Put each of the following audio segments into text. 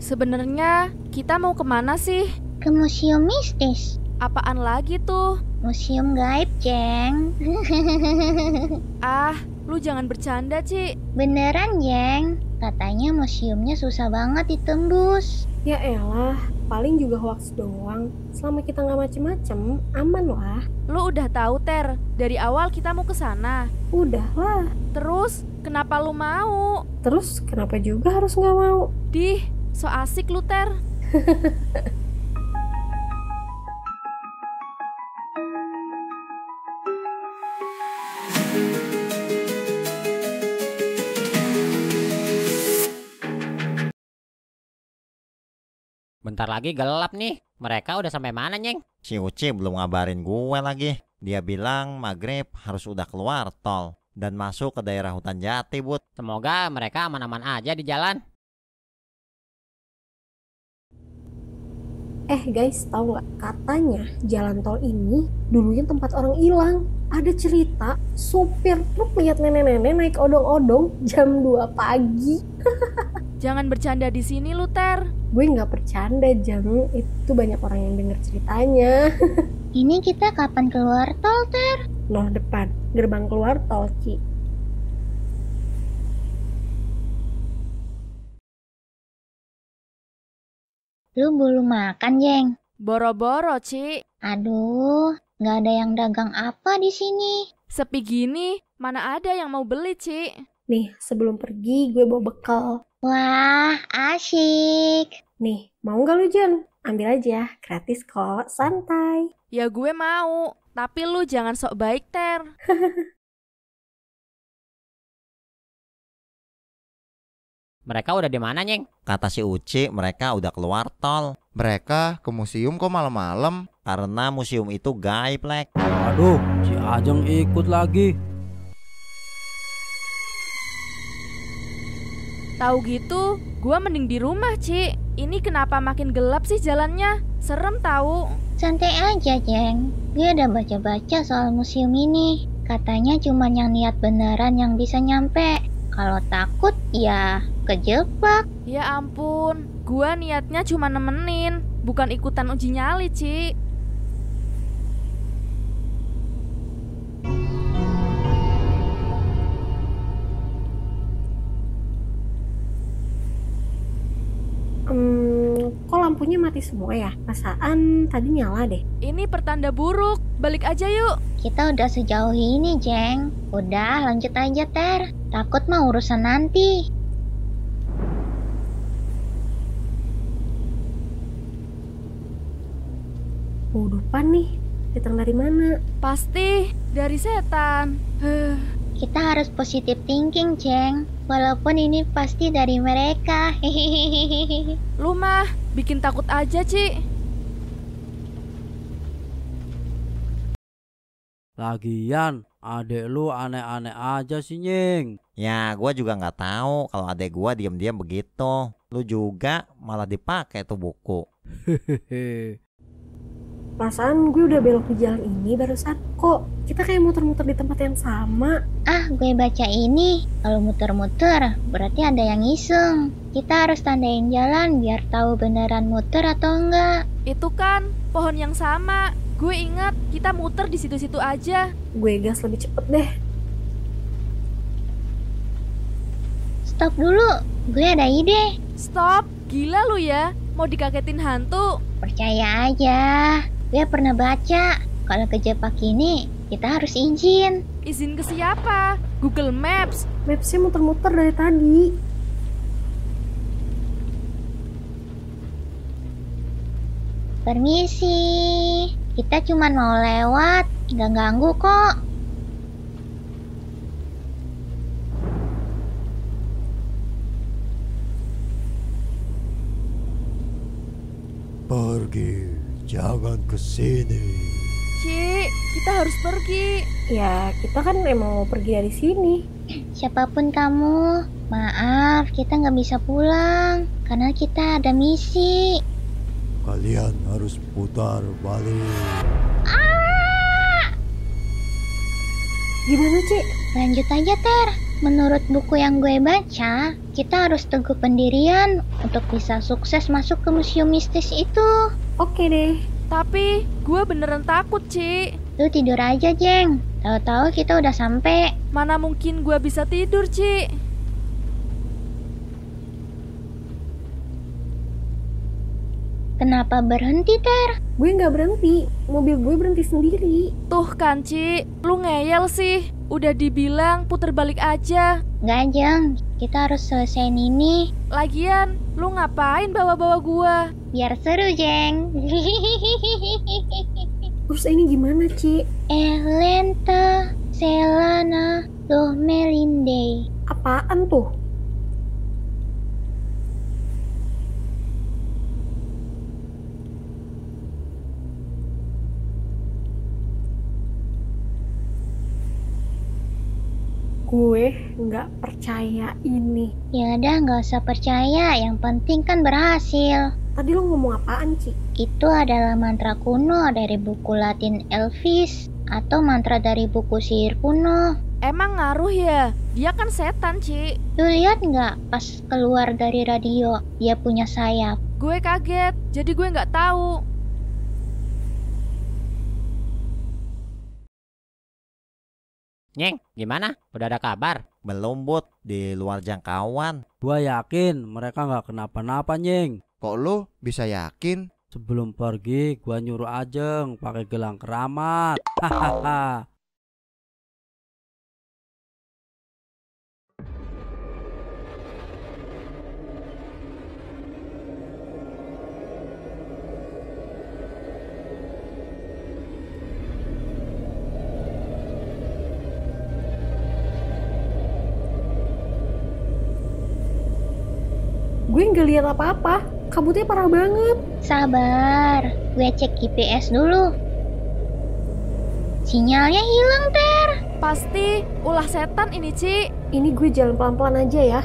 Sebenarnya kita mau kemana sih? Ke museum mistis. Apaan lagi tuh? Museum gaib, Jeng. Ah, lu jangan bercanda, Ci. Beneran, Jeng. Katanya museumnya susah banget ditembus. Ya elah, paling juga hoax doang. Selama kita nggak macem-macem, aman lah. Lu udah tahu, Ter, dari awal kita mau ke sana. Udah lah. Terus, kenapa lu mau? Terus kenapa juga harus nggak mau? Dih, so asik lu, Ter. Bentar lagi gelap nih. Mereka udah sampai mana, Nyeng? Si Uci belum ngabarin gue lagi. Dia bilang maghrib harus udah keluar tol dan masuk ke daerah hutan jati, Bud. Semoga mereka aman-aman aja di jalan. Guys, tahu nggak? Katanya jalan tol ini dulunya tempat orang hilang. Ada cerita supir truk lihat nenek-nenek naik odong-odong jam 2 pagi. Jangan bercanda di sini lu, Ter. Gue nggak bercanda, Jang. Itu banyak orang yang denger ceritanya. Ini kita kapan keluar tol, Ter? Noh depan, gerbang keluar tol, Ci. Lu belum makan, Jeng? Boro-boro, Ci. Aduh, nggak ada yang dagang apa di sini. Sepi gini, mana ada yang mau beli, Ci? Nih, sebelum pergi gue bawa bekal. Wah, asyik. Nih, mau nggak lu, Jan? Ambil aja, gratis kok, santai. Ya gue mau, tapi lu jangan sok baik, Ter. Mereka udah di mana, Nyeng? Kata si Uci mereka udah keluar tol. Mereka ke museum kok malam-malam? Karena museum itu gaib, Lek. Aduh, si Ajeng ikut lagi. Tahu gitu, gua mending di rumah, Ci. Ini kenapa makin gelap sih jalannya? Serem tahu. Santai aja, Jeng. Gue udah baca-baca soal museum ini. Katanya cuma yang niat beneran yang bisa nyampe. Kalau takut, ya kejebak. Ya ampun, gua niatnya cuma nemenin, bukan ikutan uji nyali, Ci. Kok lampunya mati semua ya? Perasaan tadi nyala deh. Ini pertanda buruk, balik aja yuk. Kita udah sejauh ini, Jeng. Udah, lanjut aja, Ter. Takut mah urusan nanti. Depan nih, datang dari mana? Pasti dari setan. Kita harus positive thinking, Jeng. Walaupun ini pasti dari mereka. Hehehe. Lu mah bikin takut aja, Ci. Lagian, adek lu aneh-aneh aja sih, Nyeng. Ya gue juga nggak tahu kalau adek gue diam-diam begitu. Lu juga malah dipakai tuh buku. Hehehe. Perasaan gue udah belok di jalan ini barusan. Kok kita kayak muter-muter di tempat yang sama? Ah, gue baca ini. Kalau muter-muter, berarti ada yang iseng. Kita harus tandain jalan biar tahu beneran muter atau enggak. Itu kan pohon yang sama. Gue ingat kita muter di situ-situ aja. Gue gas lebih cepet deh. Stop dulu, gue ada ide. Stop, gila lu ya. Mau dikagetin hantu. Percaya aja. Gue pernah baca, kalau kejebak ini, kita harus izin. Izin ke siapa? Google Maps. Mapsnya muter-muter dari tadi. Permisi, kita cuma mau lewat, nggak ganggu kok. Pergi, jangan ke sini. Ci, kita harus pergi. Ya, kita kan emang mau pergi dari sini. Siapapun kamu, maaf kita nggak bisa pulang karena kita ada misi. Kalian harus putar balik. Ah! Gimana, Ci? Lanjut aja, Ter. Menurut buku yang gue baca, kita harus teguh pendirian untuk bisa sukses masuk ke museum mistis itu. Oke deh. Tapi gue beneran takut, Ci. Lu tidur aja, Jeng. Tahu-tahu kita udah sampai. Mana mungkin gue bisa tidur, Ci. Kenapa berhenti, Ter? Gue nggak berhenti, mobil gue berhenti sendiri. Tuh kan, Ci. Lu ngeyel sih. Udah dibilang puter balik aja. Nggak, Jeng. Kita harus selesaiin ini. Lagian, lu ngapain bawa-bawa gua? Biar seru, Jeng. Terus ini gimana, Ci? Elenta, Selana, Loh Melinde. Apaan tuh? Gue nggak percaya ini. Ya udah, nggak usah percaya. Yang penting kan berhasil. Tadi lo ngomong apaan, Ci? Itu adalah mantra kuno dari buku Latin Elvis atau mantra dari buku sihir kuno. Emang ngaruh ya? Dia kan setan, Ci. Lu lihat nggak pas keluar dari radio, dia punya sayap. Gue kaget, jadi gue nggak tahu. Nyeng, gimana? Udah ada kabar? Belum, Bud, di luar jangkauan. Gua yakin mereka nggak kenapa-napa, Nyeng. Kok lu bisa yakin? Sebelum pergi, gua nyuruh Ajeng pakai gelang keramat. Hahaha. Gue nggak lihat apa-apa. Kabutnya parah banget. Sabar, gue cek GPS dulu. Sinyalnya hilang, Ter. Pasti ulah setan ini, Ci. Ini gue jalan pelan-pelan aja ya.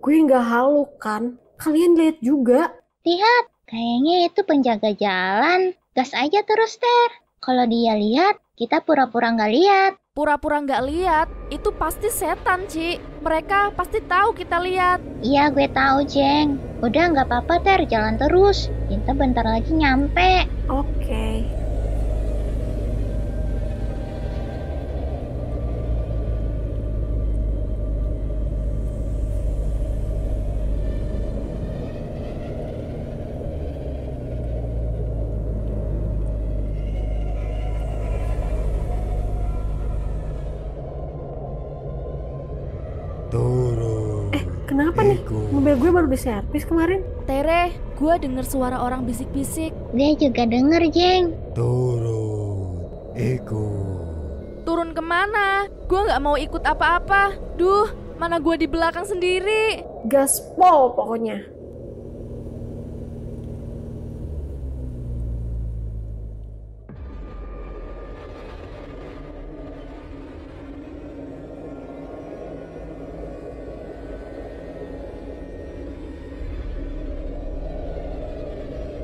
Gue nggak halu kan? Kalian lihat juga. Lihat, kayaknya itu penjaga jalan. Gas aja terus, Ter. Kalau dia lihat, kita pura-pura nggak lihat. Pura-pura nggak lihat, itu pasti setan, Ci. Mereka pasti tahu kita lihat. Iya, gue tahu, Jeng. Udah nggak apa-apa, Ter. Jalan terus. Kita bentar lagi nyampe. Oke. Turun. Kenapa nih? Mobil gue baru diservis kemarin. Tere, gue denger suara orang bisik-bisik. Gue juga denger, Jeng. Turun. Ikut. Turun kemana? Gue nggak mau ikut apa-apa. Duh, mana gue di belakang sendiri. Gaspol pokoknya.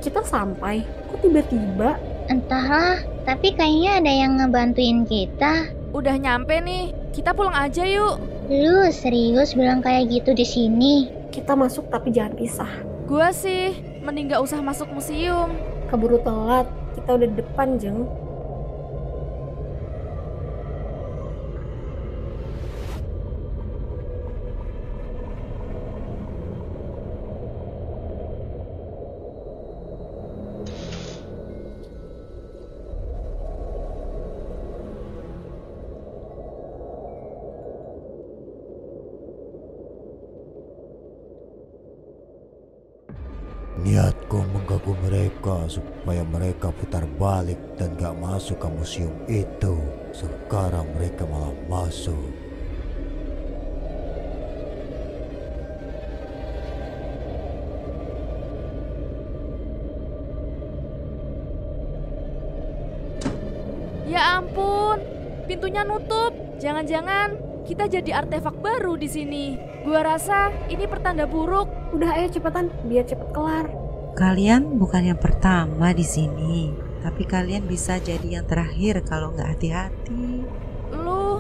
Kita sampai, kok tiba-tiba? Entahlah, tapi kayaknya ada yang ngebantuin kita. Udah nyampe nih, kita pulang aja yuk. Lu serius bilang kayak gitu di sini? Kita masuk tapi jangan pisah. Gue sih, mending gak usah masuk museum. Keburu telat, kita udah di depan, Jeng. Niatku mengganggu mereka supaya mereka putar balik dan gak masuk ke museum itu. Sekarang mereka malah masuk. ampun, pintunya nutup. Jangan-jangan kita jadi artefak baru di sini. Gua rasa ini pertanda buruk. Udah ayo cepetan, biar cepet kelar. Kalian bukan yang pertama di sini, tapi kalian bisa jadi yang terakhir kalau nggak hati-hati. Lu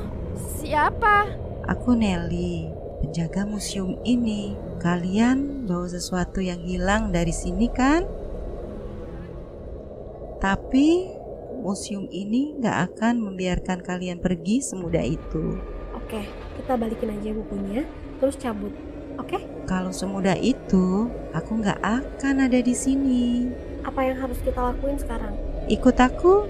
siapa? Aku Nelly, penjaga museum ini. Kalian bawa sesuatu yang hilang dari sini kan? Tapi museum ini nggak akan membiarkan kalian pergi semudah itu. Oke, kita balikin aja bukunya, terus cabut. Oke? Kalau semudah itu, aku nggak akan ada di sini. Apa yang harus kita lakuin sekarang? Ikut aku.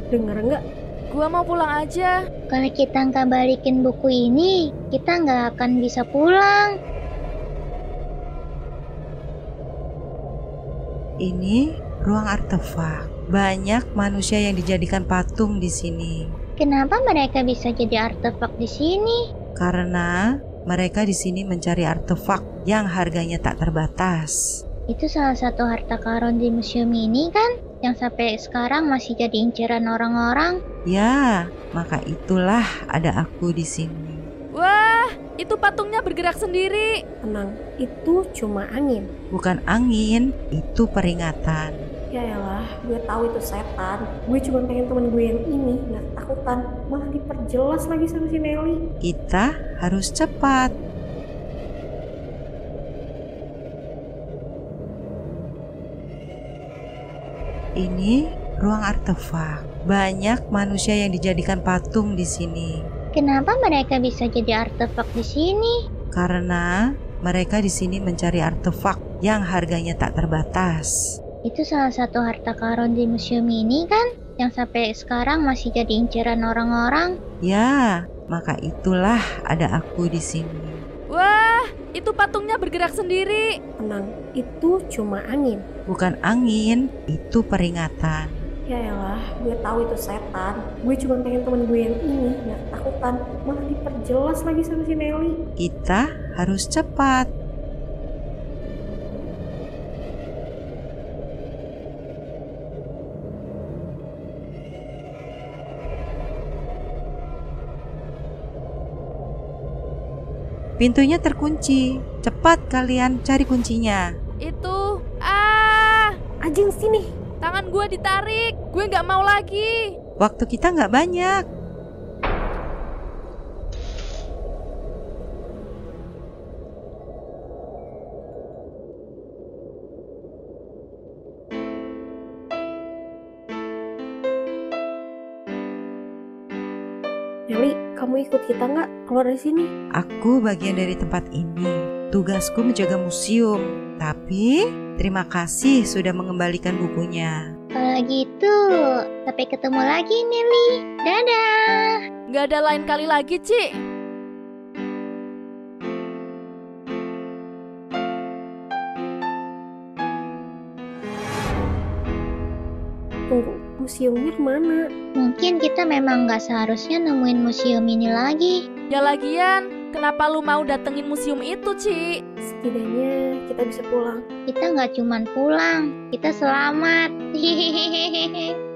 Dengar nggak? Gua mau pulang aja. Kalau kita nggak balikin buku ini, kita nggak akan bisa pulang. Ini ruang artefak. Banyak manusia yang dijadikan patung di sini. Kenapa mereka bisa jadi artefak di sini? Karena mereka di sini mencari artefak yang harganya tak terbatas. Itu salah satu harta karun di museum ini kan? Yang sampai sekarang masih jadi inceran orang-orang. Ya, maka itulah ada aku di sini. Wah, itu patungnya bergerak sendiri. Tenang, itu cuma angin. Bukan angin, itu peringatan. Ya elah, gue tahu itu setan. Gue cuma pengen temen gue yang ini nggak ketakutan, malah diperjelas lagi sama si Nelly. Kita harus cepat. Ini ruang artefak. Banyak manusia yang dijadikan patung di sini. Kenapa mereka bisa jadi artefak di sini? Karena mereka di sini mencari artefak yang harganya tak terbatas. Itu salah satu harta karun di museum ini kan? Yang sampai sekarang masih jadi inceran orang-orang. Ya, maka itulah ada aku di sini. Wah, itu patungnya bergerak sendiri. Tenang, itu cuma angin. Bukan angin, itu peringatan. Ya elah, gue tahu itu setan. Gue cuma pengen temen gue yang ini nggak ketakutan, malah diperjelas lagi sama si Nelly. Kita harus cepat. Pintunya terkunci. Cepat kalian cari kuncinya. Itu, Ajeng sini. tangan gue ditarik. Gue nggak mau lagi. Waktu kita nggak banyak. Nelly, kamu ikut kita nggak keluar dari sini? Aku bagian dari tempat ini. Tugasku menjaga museum. Tapi terima kasih sudah mengembalikan bukunya. Kalau gitu, sampai ketemu lagi Nelly. Dadah. Nggak ada lain kali lagi, Ci. Tunggu, museumnya kemana? Mungkin kita memang nggak seharusnya nemuin museum ini lagi. Ya lagian, kenapa lu mau datengin museum itu, Ci? Setidaknya kita bisa pulang. Kita nggak cuman pulang, kita selamat. Hehehe.